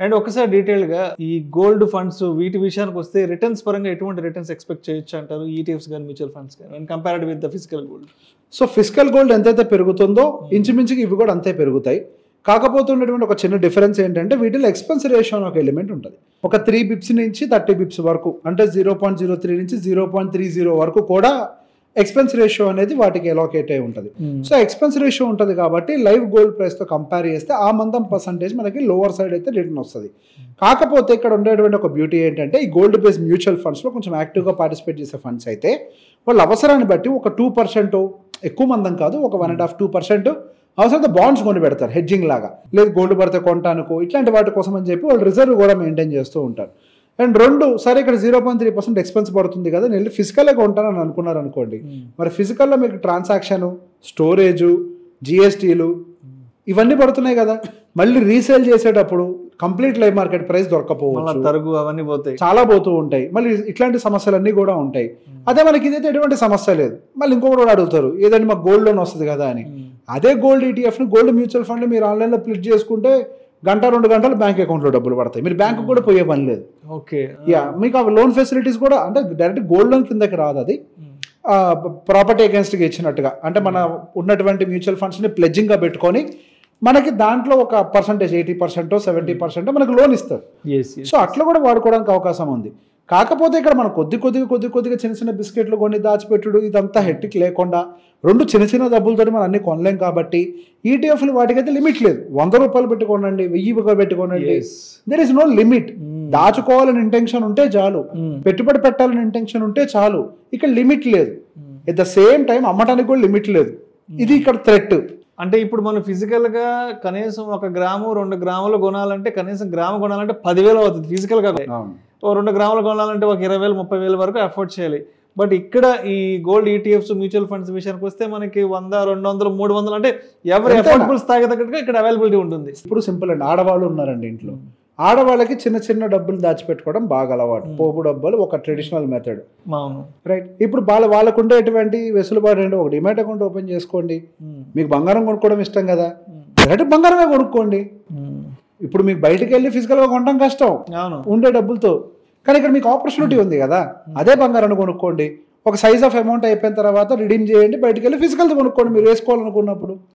And ఒకసారి డీటెయిల్గా ఈ గోల్డ్ ఫండ్స్ వీటి విషయానికి వస్తే రిటర్న్స్ పరంగా ఎటువంటి రిటర్న్స్ ఎక్స్పెక్ట్ చేయొచ్చు అంటారు ఈటీఎఫ్స్ కానీ మ్యూచువల్ ఫండ్స్ కానీ and compared with the physical gold? So physical gold ఎంతైతే పెరుగుతుందో ఇంచుమించుకి ఇవి కూడా అంతే పెరుగుతాయి. కాకపోతే ఉన్నటువంటి ఒక చిన్న డిఫరెన్స్ ఏంటంటే వీటిలో ఎక్స్పెన్స్ రేషియో అని ఒక ఎలిమెంట్ ఉంటుంది. ఒక 3 బిప్స్ నుంచి 30 బిప్స్ వరకు, అంటే 0.03 నుంచి 0.30 వరకు కూడా ఎక్స్పెన్స్ రేషియో అనేది వాటికి ఎలోకేట్ అయి ఉంటుంది. సో ఎక్స్పెన్స్ రేషియో ఉంటుంది కాబట్టి లైవ్ గోల్డ్ ప్రైస్తో కంపేర్ చేస్తే ఆ మందం పర్సంటేజ్ మనకి లోవర్ సైడ్ అయితే రిటర్న్ వస్తుంది. కాకపోతే ఇక్కడ ఉండేటువంటి ఒక బ్యూటీ ఏంటంటే ఈ గోల్డ్ బేస్డ్ మ్యూచువల్ ఫండ్స్లో కొంచెం యాక్టివ్గా పార్టిసిపేట్ చేసే ఫండ్స్ అయితే వాళ్ళ అవసరాన్ని బట్టి ఒక 2% ఎక్కువ మందం కాదు, ఒక 1.5-2% అవసరంతో బాండ్స్ కొని పెడతారు హెడ్జింగ్ లాగా, లేదు గోల్డ్ పడితే కొంటానుకో ఇట్లాంటి వాటి కోసం అని చెప్పి వాళ్ళు రిజర్వ్ కూడా మెయింటైన్ చేస్తూ ఉంటారు. అండ్ 2 సరే ఇక్కడ 0.3% ఎక్స్పెన్స్ పడుతుంది కదా, నేను ఫిజికల్గా కొంటానని అనుకున్నారు అనుకోండి, మరి ఫిజికల్లో మీకు ట్రాన్సాక్షన్, స్టోరేజు, జిఎస్టీలు ఇవన్నీ పడుతున్నాయి కదా, మళ్ళీ రీసేల్ చేసేటప్పుడు కంప్లీట్ లైవ్ మార్కెట్ ప్రైస్ దొరకపోవచ్చు, తరుగు అవన్నీ పోతాయి, చాలా పోతూ ఉంటాయి, మళ్ళీ ఇట్లాంటి సమస్యలన్నీ కూడా ఉంటాయి. అదే మనకి ఇదైతే ఎటువంటి సమస్య లేదు. మళ్ళీ ఇంకొకటి కూడా అడుగుతారు ఏదంటే మాకు గోల్డ్ లోన్ వస్తుంది కదా అని. అదే గోల్డ్ ఈటీఎఫ్ని గోల్డ్ మ్యూచువల్ ఫండ్ మీరు ఆన్లైన్లో ప్లిట్ చేసుకుంటే 1-2 గంటలు బ్యాంక్ అకౌంట్లో డబ్బులు పడతాయి, మీరు బ్యాంకు కూడా పోయే పని లేదు. ఓకే, యా, మీకు ఆ లోన్ ఫెసిలిటీస్ కూడా అంటే డైరెక్ట్ గోల్డ్ లోన్ కిందకి రాదు, అది ప్రాపర్టీ అగేన్స్ట్గా ఇచ్చినట్టుగా, అంటే మన ఉన్నటువంటి మ్యూచువల్ ఫండ్స్ని ప్లెడ్జింగ్గా పెట్టుకొని మనకి దాంట్లో ఒక పర్సంటేజ్ 80% 70% మనకు లోన్ ఇస్తారు. సో అట్లా కూడా వాడుకోవడానికి అవకాశం ఉంది. కాకపోతే ఇక్కడ మనం కొద్దిగా చిన్న బిస్కెట్లు కొని దాచిపెట్టుడు ఇదంతా హెట్టిక్ లేకుండా 2 చిన్న డబ్బులతో మనం అన్ని కొనలేం కాబట్టి ఈటీఎఫ్లు వాటికైతే లిమిట్ లేదు. 100 రూపాయలు పెట్టుకోనండి, 1000 పెట్టుకోనండి, దెర్ ఇస్ నో లిమిట్. దాచుకోవాలని ఇంటెన్షన్ ఉంటే చాలు, పెట్టుబడి పెట్టాలని ఇంటెన్షన్ ఉంటే చాలు, ఇక్కడ లిమిట్ లేదు. ఎట్ ద సేమ్ టైం అమ్మటానికి కూడా లిమిట్ లేదు. ఇది ఇక్కడ థ్రెట్. అంటే ఇప్పుడు మనం ఫిజికల్గా కనీసం 1 గ్రాము 2 గ్రాములు కొనాలంటే కనీసం గ్రాము కొనాలంటే 10,000 అవుతుంది ఫిజికల్గా. 2 గ్రాములు కొనాలంటే ఒక 20,000-30,000 వరకు అఫోర్డ్ చేయాలి. బట్ ఇక్కడ ఈ గోల్డ్ ఈటీఎఫ్స్ మ్యూచువల్ ఫండ్స్ విషయానికి వస్తే మనకి 100, 200, 300 అంటే ఎవరి అఫోర్డబుల్ స్థాయి తగ్గట్టుగా ఇక్కడ అవైలబిలిటీ ఉంటుంది. ఇప్పుడు సింపుల్ అండి, ఆడవాళ్ళు ఉన్నారండి ఇంట్లో, ఆడవాళ్ళకి చిన్న డబ్బులు దాచిపెట్టుకోవడం బాగా అలవాటు. పోపు డబ్బులు ఒక ట్రెడిషనల్ మెథడ్, రైట్. ఇప్పుడు వాళ్ళకు ఉండేటువంటి వెసులుబాటు ఏంటో ఒక డిమాట్ అకౌంట్ ఓపెన్ చేసుకోండి. మీకు బంగారం కొనుక్కోవడం ఇష్టం కదా, డైరెక్ట్ బంగారమే కొనుక్కోండి. ఇప్పుడు మీకు బయటకు వెళ్ళి ఫిజికల్గా కొనడం కష్టం ఉండే డబ్బులతో, కానీ ఇక్కడ మీకు ఆపర్చునిటీ ఉంది కదా, అదే బంగారాన్ని కొనుక్కోండి. ఒక సైజ్ ఆఫ్ అమౌంట్ అయిపోయిన తర్వాత రిడీమ్ చేయండి, బయటకు వెళ్ళి ఫిజికల్తో కొనుక్కోండి మీరు వేసుకోవాలనుకున్నప్పుడు.